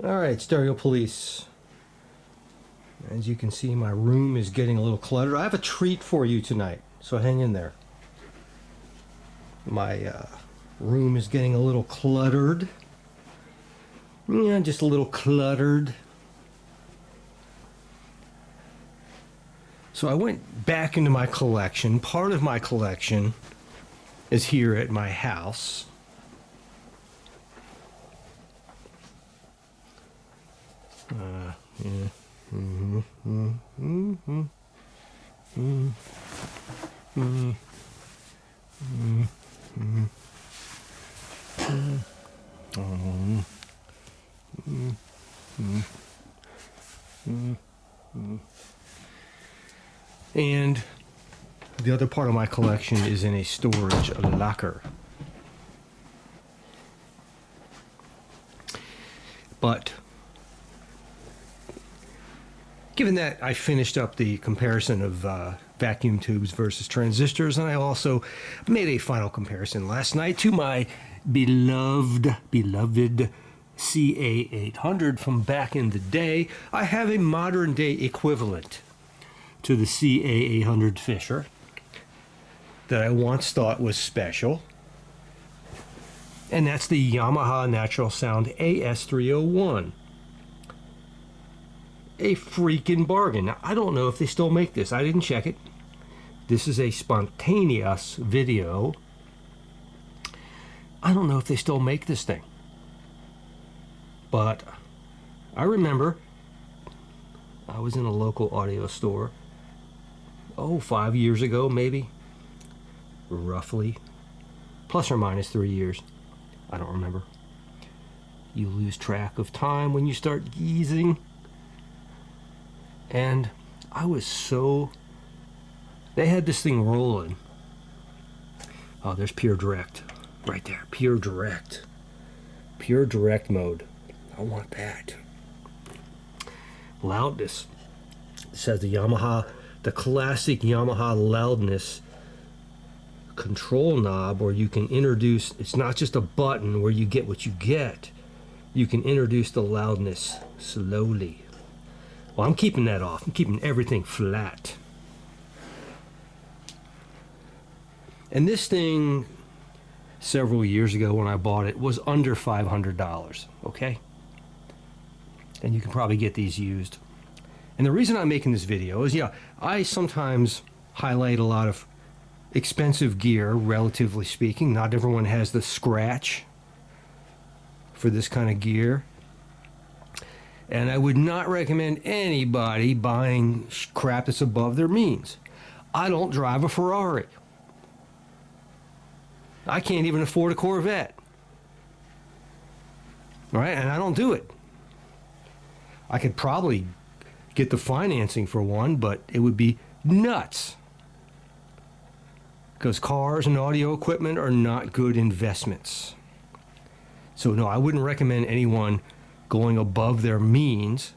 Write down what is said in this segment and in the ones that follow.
Alright, Stereo Police. As you can see, my room is getting a little cluttered. I have a treat for you tonight, so hang in there. My room is getting a little cluttered. Yeah, just a little cluttered. So I went back into my collection. Part of my collection is here at my house. And the other part of my collection is in a storage locker. But given that I finished up the comparison of vacuum tubes versus transistors, and I also made a final comparison last night to my beloved CA800 from back in the day, I have a modern day equivalent to the CA800 Fisher that I once thought was special, and that's the Yamaha Natural Sound AS-301. A freaking bargain. Now, I don't know if they still make this. I didn't check it. This is a spontaneous video. I don't know if they still make this thing. But I remember I was in a local audio store, 5 years ago maybe, roughly, plus or minus 3 years. I don't remember. You lose track of time when you start geezing. And I was so... They had this thing rolling. Oh, there's Pure Direct. Right there. Pure Direct. Pure Direct mode. I want that. Loudness. It says the Yamaha, the classic Yamaha loudness control knob, where you can introduce... It's not just a button where you get what you get. You can introduce the loudness slowly. Well, I'm keeping that off. I'm keeping everything flat. And this thing, several years ago when I bought it, was under $500, okay? And you can probably get these used. And the reason I'm making this video is, I sometimes highlight a lot of expensive gear, relatively speaking. Not everyone has the scratch for this kind of gear. And I would not recommend anybody buying crap that's above their means. I don't drive a Ferrari. I can't even afford a Corvette. Right? And I don't do it. I could probably get the financing for one, but it would be nuts. Because cars and audio equipment are not good investments. So no, I wouldn't recommend anyone going above their means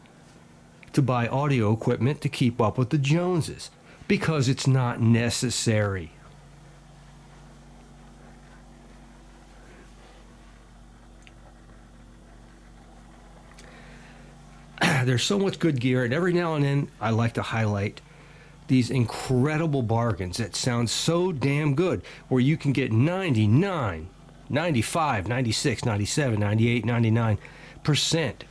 to buy audio equipment to keep up with the Joneses, because it's not necessary. There's so much good gear, and every now and then I like to highlight these incredible bargains that sound so damn good, where you can get 99, 95, 96, 97, 98, 99%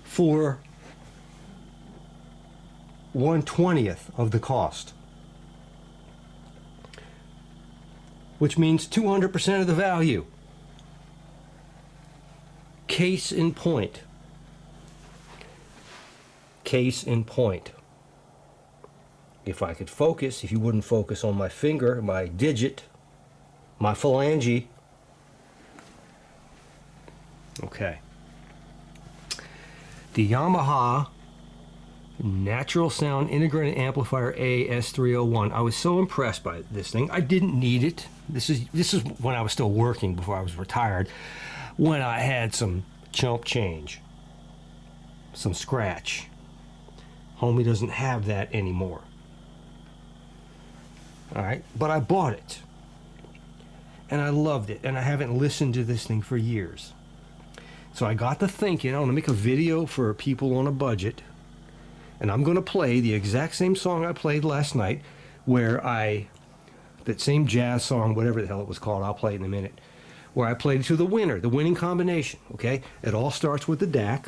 for 1/20th of the cost, which means 200% of the value. Case in point. Case in point. If I could focus, if you wouldn't focus on my finger, my digit, my phalange. Okay. The Yamaha Natural Sound Integrated Amplifier AS-301. I was so impressed by this thing. I didn't need it. This is when I was still working, before I was retired, when I had some chump change, some scratch. Homie doesn't have that anymore. All right, but I bought it. And I loved it. And I haven't listened to this thing for years. So I got to thinking, I want to make a video for people on a budget. And I'm going to play the exact same song I played last night, where that same jazz song, whatever the hell it was called, I'll play it in a minute, where I played to the winning combination, okay? It all starts with the DAC.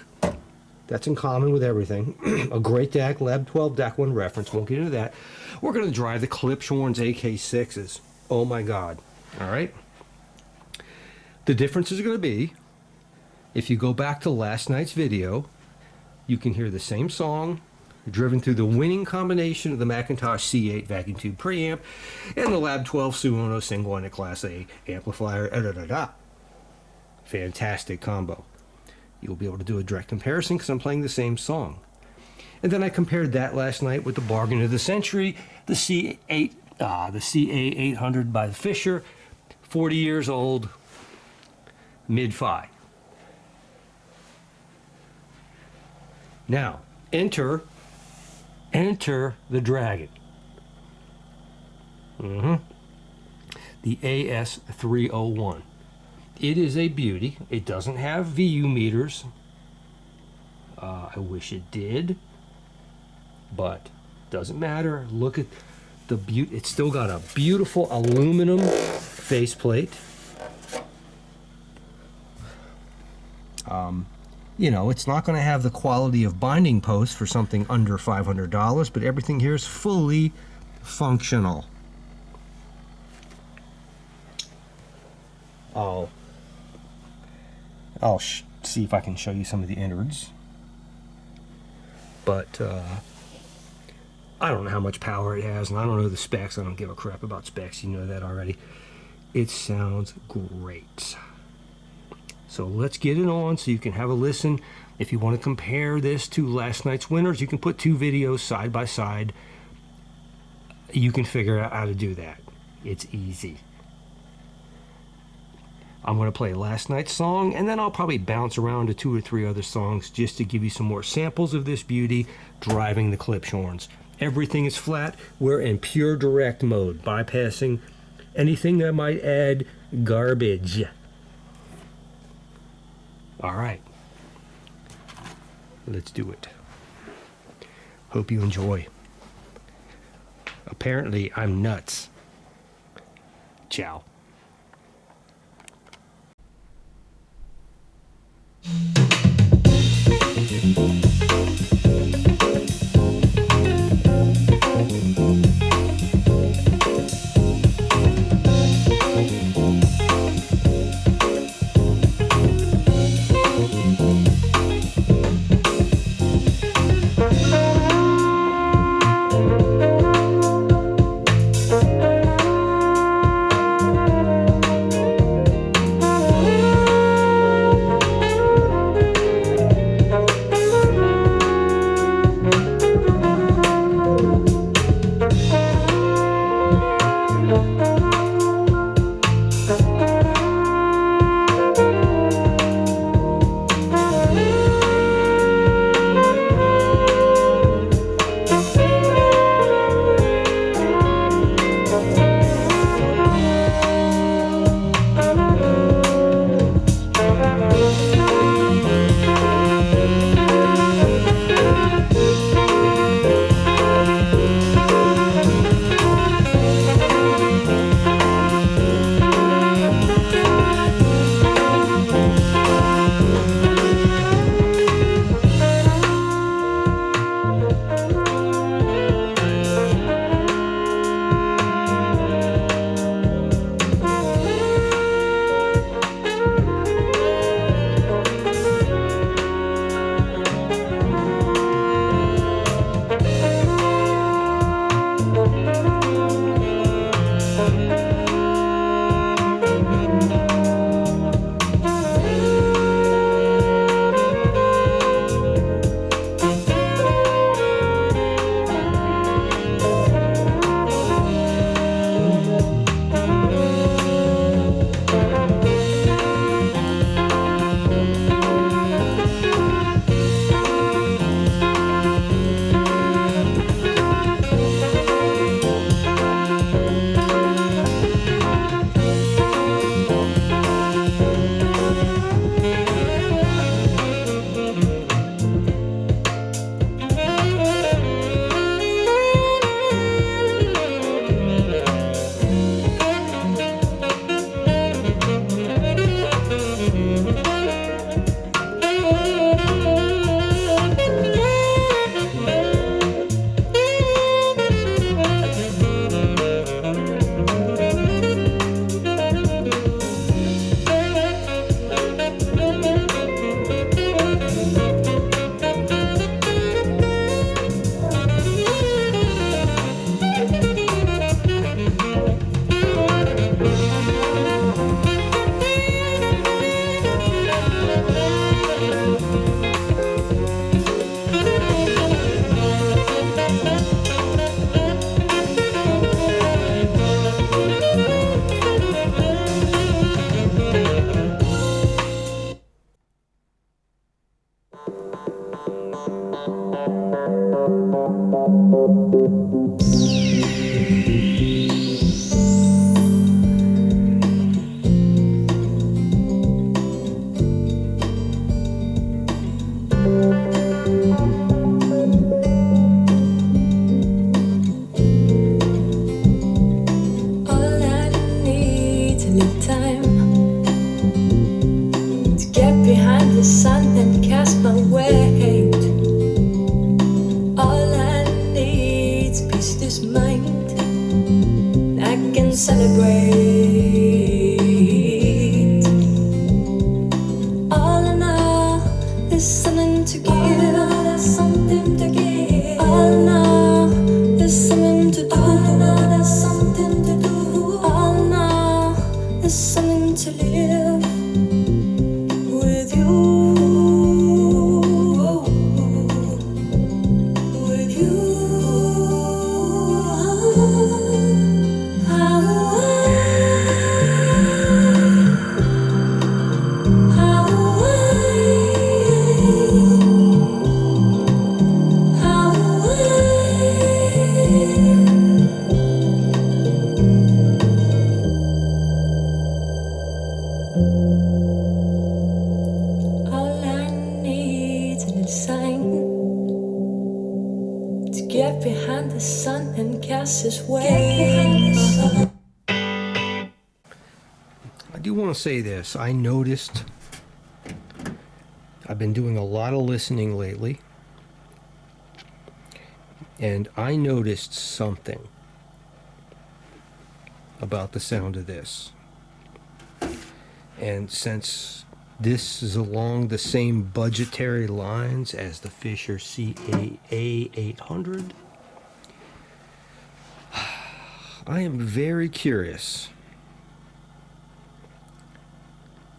That's in common with everything. A great DAC, Lab 12 DAC 1 reference, won't get into that. We're going to drive the Klipschorns AK6s. Oh my God. All right? The difference is going to be, if you go back to last night's video, you can hear the same song driven through the winning combination of the Macintosh C8 vacuum tube preamp and the Lab 12 Suono single and a Class A amplifier. Fantastic combo. You'll be able to do a direct comparison because I'm playing the same song. And then I compared that last night with the bargain of the century, the CA800 by Fisher, 40 years old, mid-fi. Now, enter the dragon. The AS-301. It is a beauty. It doesn't have VU meters. I wish it did, but doesn't matter. Look at the beauty. It's still got a beautiful aluminum faceplate. You know, it's not going to have the quality of binding posts for something under $500, but everything here is fully functional. I'll see if I can show you some of the innards. But I don't know how much power it has, and I don't know the specs. I don't give a crap about specs. You know that already. It sounds great. So let's get it on so you can have a listen. If you want to compare this to last night's winners, you can put two videos side by side. You can figure out how to do that. It's easy. I'm going to play last night's song, and then I'll probably bounce around to 2 or 3 other songs just to give you some more samples of this beauty driving the Klipschorns. Everything is flat. We're in pure direct mode, bypassing anything that might add garbage. All right, let's do it. Hope you enjoy. Apparently, I'm nuts. Ciao. Celebrate. All in all, there's something to give. All in all, there's something to give. All in all, there's something to do. All in all, there's something to do. All in all, there's something to live with you. With you. Get behind the sun and cast his way. I do want to say this. I noticed, I've been doing a lot of listening lately, and I noticed something about the sound of this. And since this is along the same budgetary lines as the Fisher CA800, I am very curious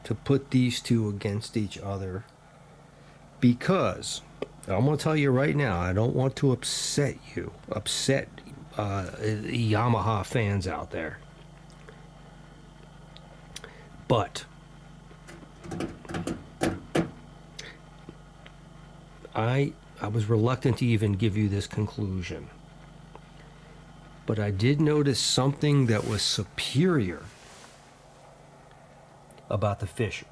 to put these two against each other, because I'm going to tell you right now, I don't want to upset Yamaha fans out there, but I was reluctant to even give you this conclusion, but I did notice something that was superior about the Fisher.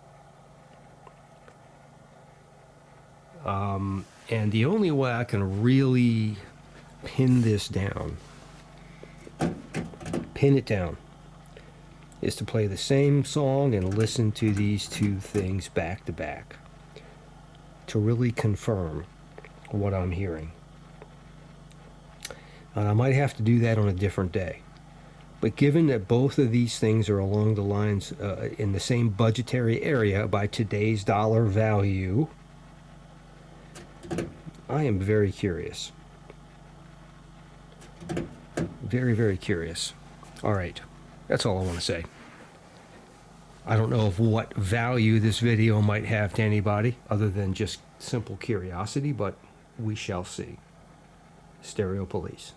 And the only way I can really pin it down, is to play the same song and listen to these two things back to back to really confirm what I'm hearing. And I might have to do that on a different day. But given that both of these things are along the lines in the same budgetary area by today's dollar value, I am very curious. Very, very curious. All right. That's all I want to say. I don't know of what value this video might have to anybody other than just simple curiosity, but we shall see. Stereo Police.